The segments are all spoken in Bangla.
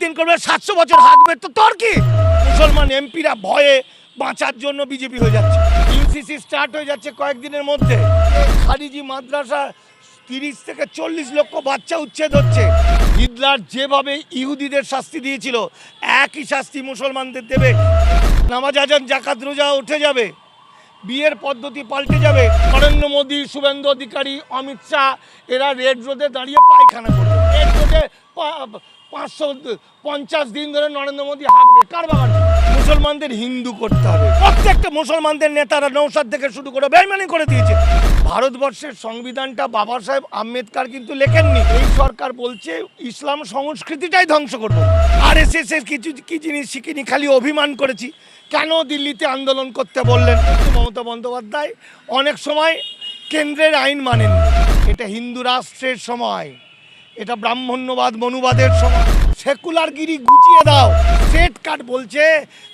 দিন করবে, 700 বছর হাঁকবে, তো তোর কি? মুসলমান এমপিরা ভয়ে বাঁচার জন্য বিজেপি হয়ে যাচ্ছে। ইউসিসি স্টার্ট হয়ে যাচ্ছে কয়েকদিনের মধ্যে। খারিজি মাদ্রাসা 30 থেকে 40 লক্ষ বাচ্চা উচ্ছেদ হচ্ছে। হিটলার যেভাবে ইহুদিদের শাস্তি দিয়েছিল, একই শাস্তি মুসলমানদের দেবে। নামাজ আজান জাকাত রোজা উঠে যাবে, বিয়ের পদ্ধতি পাল্টে যাবে। নরেন্দ্র মোদী, শুভেন্দু অধিকারী, অমিত শাহ এরা রেড রোডে দাঁড়িয়ে পায়খানা করবে। রেড রোডে 550 দিন ধরে নরেন্দ্র মোদী হাঁকবে। কার বাবার? মুসলমানদের হিন্দু করতে হবে। প্রত্যেকটা মুসলমানদের নেতারা নৌসাদ থেকে শুরু করে বেইমানি করে দিয়েছে। ভারতবর্ষের সংবিধানটা বাবা সাহেব আম্বেদকর কিন্তু লেখেননি। এই সরকার বলছে ইসলাম সংস্কৃতিটাই ধ্বংস করবো। আরএসএস এর কিছু কি জিনিস শিখিনি, খালি অভিমান করেছি। কেন দিল্লিতে আন্দোলন করতে বললেন? মমতা বন্দ্যোপাধ্যায় অনেক সময় কেন্দ্রের আইন মানেননি। এটা হিন্দু রাষ্ট্রের সময়, এটা ব্রাহ্মণ্যবাদ মনুবাদের সময়। সেকুলারগিরি গুছিয়ে দাও। স্টেট কার্ড বলছে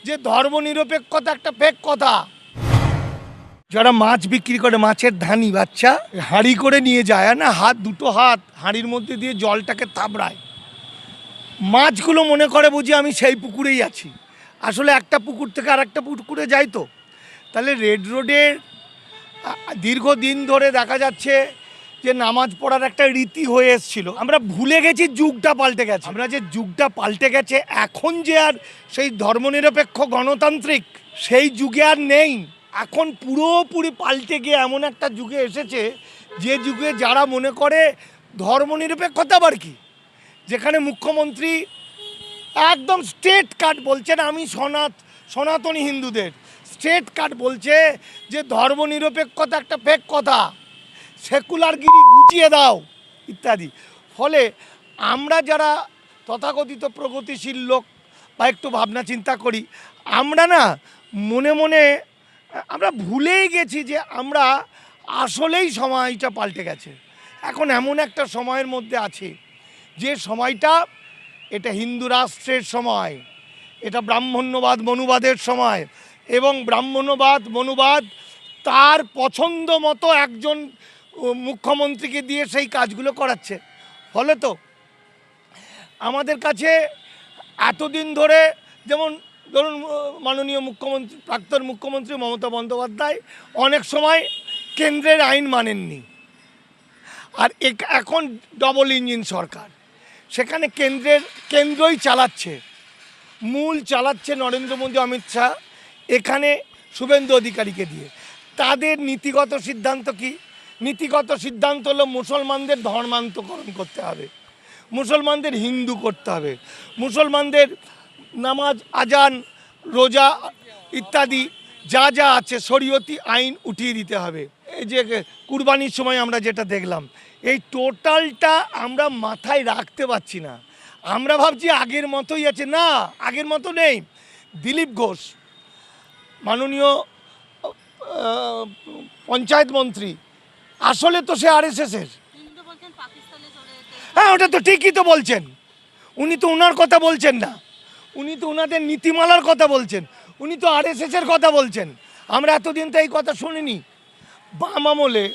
যে ধর্মনিরপেক্ষতা একটা ফেক কথা। যারা মাছ বিক্রি করে, মাছের ধানি বাচ্চা হাঁড়ি করে নিয়ে যায় না, দুটো হাত হাঁড়ির মধ্যে দিয়ে জলটাকে থাবড়ায়, মাছগুলো মনে করে বুঝি আমি সেই পুকুরেই আছি। আসলে একটা পুকুর থেকে আর একটা পুকুরে যাই। তো তাহলে রেড রোডের দীর্ঘদিন ধরে দেখা যাচ্ছে যে নামাজ পড়ার একটা রীতি হয়ে এসেছিল। আমরা ভুলে গেছি, যুগটা পাল্টে গেছে। আমরা যে যুগটা পাল্টে গেছে, এখন যে আর সেই ধর্মনিরপেক্ষ গণতান্ত্রিক সেই যুগে আর নেই। এখন পুরোপুরি পাল্টে গিয়ে এমন একটা যুগে এসেছে যে যুগে যারা মনে করে ধর্মনিরপেক্ষতা আবার কি, যেখানে মুখ্যমন্ত্রী একদম স্টেট কার্ড বলছেন আমি সনাতনী হিন্দুদের, স্টেট কার্ড বলছে যে ধর্মনিরপেক্ষতা একটা ফেক কথা, সেকুলারগিরি গুছিয়ে দাও ইত্যাদি। ফলে আমরা যারা তথাকথিত প্রগতিশীল লোক বা একটু ভাবনা চিন্তা করি, আমরা না মনে মনে আমরা ভুলেই গেছি যে আমরা আসলেই সময়টা পাল্টে গেছে। এখন এমন একটা সময়ের মধ্যে আছে যে সময়টা এটা হিন্দু রাষ্ট্রের সময়, এটা ব্রাহ্মণ্যবাদ মনুবাদের সময়, এবং ব্রাহ্মণ্যবাদ মনুবাদ তার পছন্দ মতো একজন মুখ্যমন্ত্রীকে দিয়ে সেই কাজগুলো করাচ্ছে। ফলে তো আমাদের কাছে এতদিন ধরে, যেমন ধরুন মাননীয় মুখ্যমন্ত্রী, প্রাক্তন মুখ্যমন্ত্রী মমতা বন্দ্যোপাধ্যায় অনেক সময় কেন্দ্রের আইন মানেননি। আর এখন ডবল ইঞ্জিন সরকার, সেখানে কেন্দ্রই চালাচ্ছে, মূল চালাচ্ছে নরেন্দ্র মোদী অমিত শাহ, এখানে শুভেন্দু অধিকারীকে দিয়ে। তাদের নীতিগত সিদ্ধান্ত কি? নীতিগত সিদ্ধান্ত হলো মুসলমানদের ধর্মান্তকরণ করতে হবে, মুসলমানদের হিন্দু করতে হবে, মুসলমানদের নামাজ আজান রোজা ইত্যাদি যা যা আছে শরীয়তি আইন উঠিয়ে দিতে হবে। এই যে কুরবানির সময় আমরা যেটা দেখলাম, এই টোটালটা আমরা মাথায় রাখতে পারছি না। আমরা ভাবছি আগের মতোই আছে, না আগের মতো নেই। দিলীপ ঘোষ মাননীয় পঞ্চায়েত মন্ত্রী, আসলে তো সে আরএসএসের। হ্যাঁ, ওটা তো ঠিকই তো বলছেন। উনি তো ওনার কথা বলছেন না, উনি তো ওনাদের নীতিমালার কথা বলছেন, উনি তো আরএসএসের কথা বলছেন। আমরা এতদিন তো এই কথা শুনিনি। বাম আমলে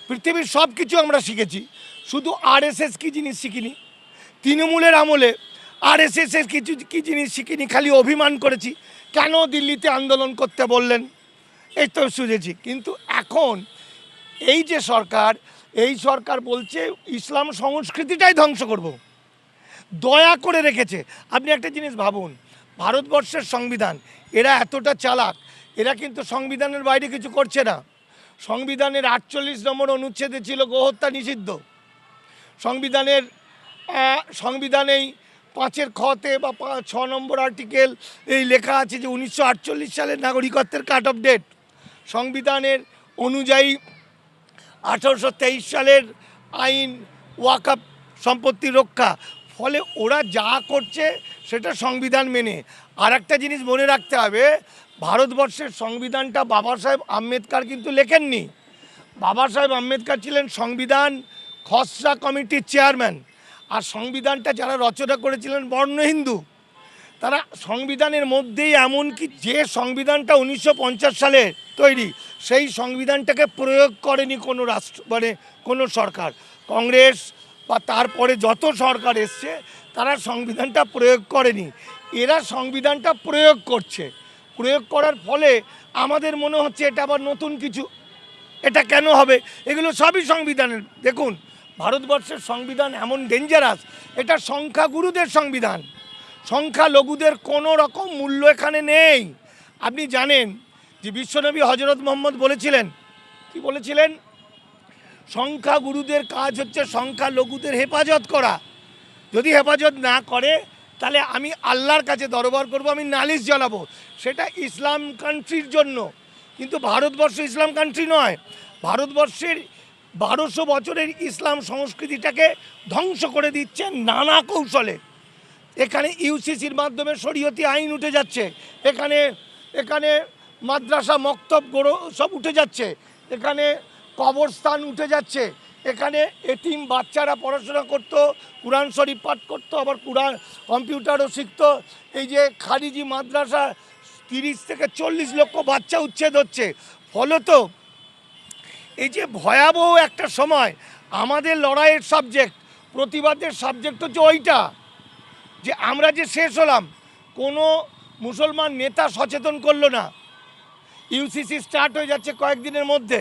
পৃথিবীর সব কিছু আমরা শিখেছি, শুধু আরএসএস কি জিনিস শিখিনি। তৃণমূলের আমলে আরএসএসের কিছু কি জিনিস শিখিনি, খালি অভিমান করেছি। কেন দিল্লিতে আন্দোলন করতে বললেন, এই তো শুনেছি। কিন্তু এখন এই যে সরকার, এই সরকার বলছে ইসলাম সংস্কৃতিটাই ধ্বংস করব, দয়া করে রেখেছে। আপনি একটা জিনিস ভাবুন, ভারতবর্ষের সংবিধান, এরা এতটা চালাক, এরা কিন্তু সংবিধানের বাইরে কিছু করছে না। সংবিধানের 48 নম্বর অনুচ্ছেদে ছিল গোহত্যা নিষিদ্ধ। সংবিধানেই 5-এর খতে বা 6 নম্বর আর্টিকেল এই লেখা আছে যে 1948 সালের নাগরিকত্বের কাট অফ ডেট। সংবিধানের অনুযায়ী 1823 সালের আইন ওয়াকফ সম্পত্তি রক্ষা। ফলে ওরা যা করছে সেটা সংবিধান মেনে। আর একটা জিনিস মনে রাখতে হবে, ভারতবর্ষের সংবিধানটা বাবা সাহেব আম্বেদকর কিন্তু লেখেননি। বাবা সাহেব আম্বেদকর ছিলেন সংবিধান খসড়া কমিটির চেয়ারম্যান। আর সংবিধানটা যারা রচনা করেছিলেন বর্ণ হিন্দু। তারা সংবিধানের মধ্যেই এমনকি যে সংবিধানটা 1950 সালে তৈরি, সেই সংবিধানটাকে প্রয়োগ করেনি কোনো রাষ্ট্র, মানে কোনো সরকার। কংগ্রেস বা তারপরে যত সরকার এসছে তারা সংবিধানটা প্রয়োগ করেনি, এরা সংবিধানটা প্রয়োগ করছে। প্রয়োগ করার ফলে আমাদের মনে হচ্ছে এটা আবার নতুন কিছু, এটা কেন হবে? এগুলো সবই সংবিধানের। দেখুন, ভারতবর্ষের সংবিধান এমন ডেঞ্জারাস, এটা সংখ্যাগুরুদের সংবিধান, সংখ্যালঘুদের কোনো রকম মূল্য এখানে নেই। আপনি জানেন যে বিশ্বনবী হজরত মোহাম্মদ বলেছিলেন, কি বলেছিলেন? সংখ্যাগুরুদের কাজ হচ্ছে সংখ্যালঘুদের হেফাজত করা। যদি হেফাজত না করে তাহলে আমি আল্লাহর কাছে দরবার করব, আমি নালিশ জ্বালাবো। সেটা ইসলাম কান্ট্রির জন্য, কিন্তু ভারতবর্ষ ইসলাম কান্ট্রি নয়। ভারতবর্ষের 1200 বছরের ইসলাম সংস্কৃতিটাকে ধ্বংস করে দিচ্ছে নানা কৌশলে। এখানে ইউসিসির মাধ্যমে শরীয়তি আইন উঠে যাচ্ছে, এখানে এখানে মাদ্রাসা মক্তব গড়ো সব উঠে যাচ্ছে, এখানে কবরস্থান উঠে যাচ্ছে, এখানে এতিম বাচ্চারা পড়াশোনা করতো, কুরআন শরীফ পাঠ করতো, আবার কুরআন কম্পিউটারও শিখতো। এই যে খারিজি মাদ্রাসা 30 থেকে 40 লক্ষ বাচ্চা উচ্ছেদ হচ্ছে। ফলত এই যে ভয়াবহ একটা সময়, আমাদের লড়াইয়ের সাবজেক্ট, প্রতিবাদের সাবজেক্ট হচ্ছে ওইটা, যে আমরা যে শেষ হলাম, কোনো মুসলমান নেতা সচেতন করলো না। ইউসিসি স্টার্ট হয়ে যাচ্ছে কয়েকদিনের মধ্যে,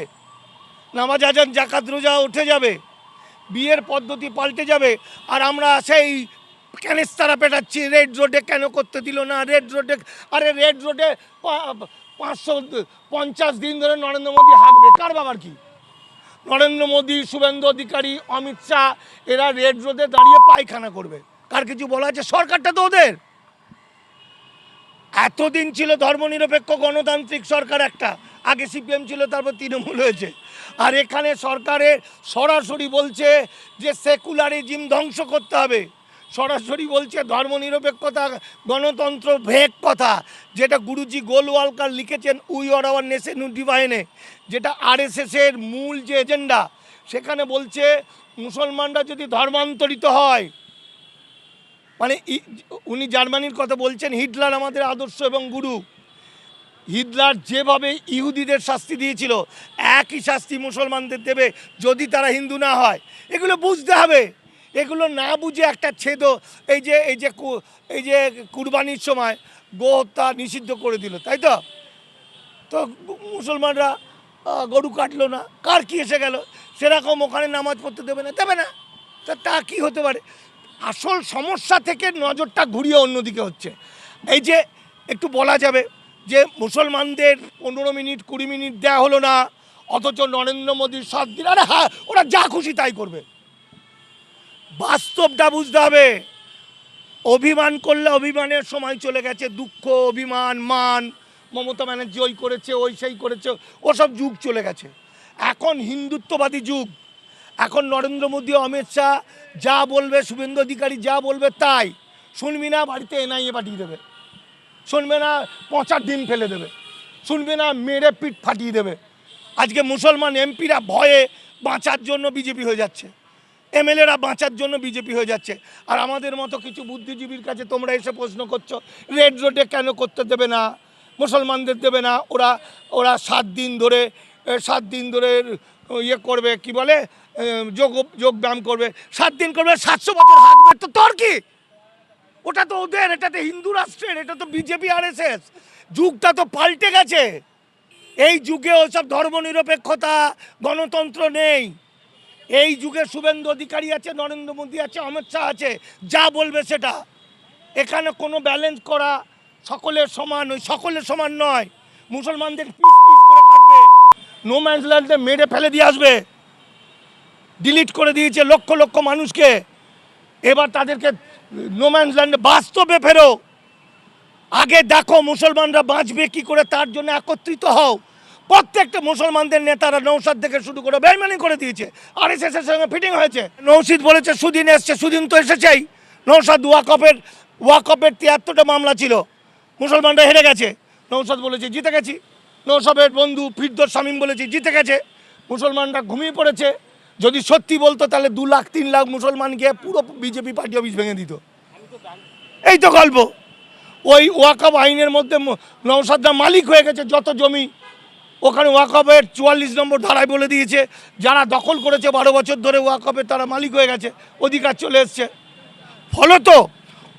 নামাজ আজান জাকাত রোজা উঠে যাবে, বিয়ের পদ্ধতি পাল্টে যাবে, আর আমরা সেই ক্যানেস্তারা পেটাচ্ছি, রেড রোডে কেন করতে দিল না, রেড রোডে। আরে রেড রোডে 550 দিন ধরে নরেন্দ্র মোদী হাঁকবে, কার বাবার কি? নরেন্দ্র মোদী, শুভেন্দু অধিকারী, অমিত শাহ, এরা রেড রোডে দাঁড়িয়ে পায়খানা করবে, কার কিছু বলা আছে? সরকারটা তো ওদের। এতদিন ছিল ধর্মনিরপেক্ষ গণতান্ত্রিক সরকার একটা, আগে সিপিএম ছিল, তারপর তৃণমূল হয়েছে। আর এখানে সরকারের সরাসরি বলছে যে সেকুলারিজম ধ্বংস করতে হবে, সরাসরি বলছে ধর্মনিরপেক্ষতা গণতন্ত্র ভেক কথা, যেটা গুরুজি গোলওয়ালকার লিখেছেন উই আর আওয়ার নেশন ডিভাইনে, যেটা আরএসএসের মূল যে এজেন্ডা। সেখানে বলছে মুসলমানরা যদি ধর্মান্তরিত হয়, মানে উনি জার্মানির কথা বলছেন, হিটলার আমাদের আদর্শ এবং গুরু। হিটলার যেভাবে ইহুদিদের শাস্তি দিয়েছিল, একই শাস্তি মুসলমানদের দেবে যদি তারা হিন্দু না হয়। এগুলো বুঝতে হবে। এগুলো না বুঝে একটা ছেদ, এই যে কুরবানির সময় গো হত্যা নিষিদ্ধ করে দিল, তাই তো? তো মুসলমানরা গরু কাটলো না, কার কি এসে গেল? সেরকম ওখানে নামাজ পড়তে দেবে না, দেবে না। তা কি হতে পারে? আসল সমস্যা থেকে নজরটা ঘুরিয়ে অন্যদিকে হচ্ছে। এই যে একটু বলা যাবে যে মুসলমানদের 15 মিনিট 20 মিনিট দেওয়া হলো না, অথচ নরেন্দ্র মোদীর 7 দিন, আরে হ্যাঁ, ওরা যা খুশি তাই করবে। বাস্তবটা বুঝতে হবে। অভিমান করলে অভিমানের সময় চলে গেছে, দুঃখ, অভিমান, মান, মমতা ব্যানার্জি ওই করেছে, ওই সেই করেছে, ওসব যুগ চলে গেছে। এখন হিন্দুত্ববাদী যুগ। এখন নরেন্দ্র মোদী, অমিত শাহ যা বলবে, শুভেন্দু অধিকারী যা বলবে তাই শুনবি না, বাড়িতে এনআইএ পাঠিয়ে দেবে। শুনবে না, পচার ডিম ফেলে দেবে। শুনবে না, মেরে পিঠ ফাটিয়ে দেবে। আজকে মুসলমান এমপিরা ভয়ে বাঁচার জন্য বিজেপি হয়ে যাচ্ছে, এমএলএরা বাঁচার জন্য বিজেপি হয়ে যাচ্ছে। আর আমাদের মতো কিছু বুদ্ধিজীবীর কাছে তোমরা এসে প্রশ্ন করছো রেড রোডে কেন করতে দেবে না, মুসলমানদের দেবে না। ওরা 7 দিন ধরে ইয়ে করবে, কি বলে, যোগ ব্যায়াম করবে, 7 দিন করবে, 700 বছর হাঁকবে। তো তোর কি? ওটা তো ওদের, এটা তো হিন্দু রাষ্ট্রের, এটা তো বিজেপি আরএসএস। যুগটা তো পাল্টে গেছে। এই যুগে ওসব ধর্মনিরপেক্ষতা গণতন্ত্র নেই। এই যুগে শুভেন্দু অধিকারী আছে, নরেন্দ্র মোদী আছে, অমিত শাহ আছে, যা বলবে সেটা। এখানে কোনো ব্যালেন্স করা, সকলের সমান, ওই সকলের সমান নয়। মুসলমানদের পিস পিস করে কাটবে, নো ম্যান্স ল্যান্ডে মেরে ফেলে দিয়ে আসবে। ডিলিট করে দিয়েছে লক্ষ লক্ষ মানুষকে, এবার তাদেরকে নো ম্যান্স ল্যান্ডে। বাস্তবে ফেরো, আগে দেখো মুসলমানরা বাঁচবে কি করে, তার জন্য একত্রিত হও। প্রত্যেকটা মুসলমানদের নেতারা নৌসাদ থেকে শুরু করে বেইমানি করে দিয়েছে, আরএসএসের সঙ্গে ফিটিং হয়েছে। নৌশিদ বলেছে সুদিন এসছে, সুদিন তো এসেছেই। নৌসাদ ওয়াকফের 73টা মামলা ছিল, মুসলমানরা হেরে গেছে। নৌসাদ বলেছে জিতে গেছি। নৌসাদের বন্ধু ফিরদৌস শামীম বলেছে জিতে গেছে। মুসলমানরা ঘুমিয়ে পড়েছে। যদি সত্যি বলতো তাহলে 2 লাখ 3 লাখ মুসলমান গিয়ে পুরো বিজেপি পার্টি অফিস ভেঙে দিত। এই তো গল্প। ওই ওয়াকফ আইনের মধ্যে নৌসাদরা মালিক হয়ে গেছে, যত জমি ওখানে ওয়াকফের 44 নম্বর ধারায় বলে দিয়েছে যারা দখল করেছে 12 বছর ধরে ওয়াকফের তারা মালিক হয়ে গেছে, অধিকার চলে এসছে। ফলত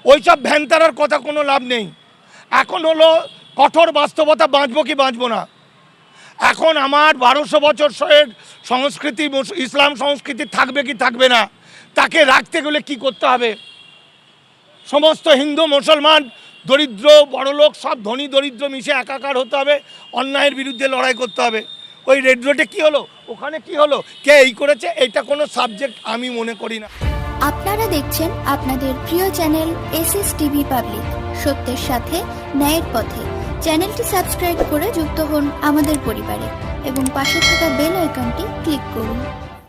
ওইসব ভ্যানতারার কথা কোনো লাভ নেই। এখন হলো কঠোর বাস্তবতা, বাঁচবো কি বাঁচবো না। এখন আমার 1200 বছর সংস্কৃতি, ইসলাম সংস্কৃতি থাকবে কি থাকবে না, তাকে রাখতে গেলে কি করতে হবে? সমস্ত হিন্দু মুসলমান দরিদ্র বড়লোক সব ধনী দরিদ্র মিশে একাকার হতে হবে, অন্যায়ের বিরুদ্ধে লড়াই করতে হবে। ওই রেড রোডে কী হলো, ওখানে কি হলো, কে এই করেছে, এটা কোনো সাবজেক্ট আমি মনে করি না। আপনারা দেখছেন আপনাদের প্রিয় চ্যানেল SSTV পাবলিক, সত্যের সাথে ন্যায়ের পথে। চ্যানেলটি সাবস্ক্রাইব করে যুক্ত হন আমাদের পরিবারে এবং পাশে থাকা বেল আইকনটি ক্লিক করুন।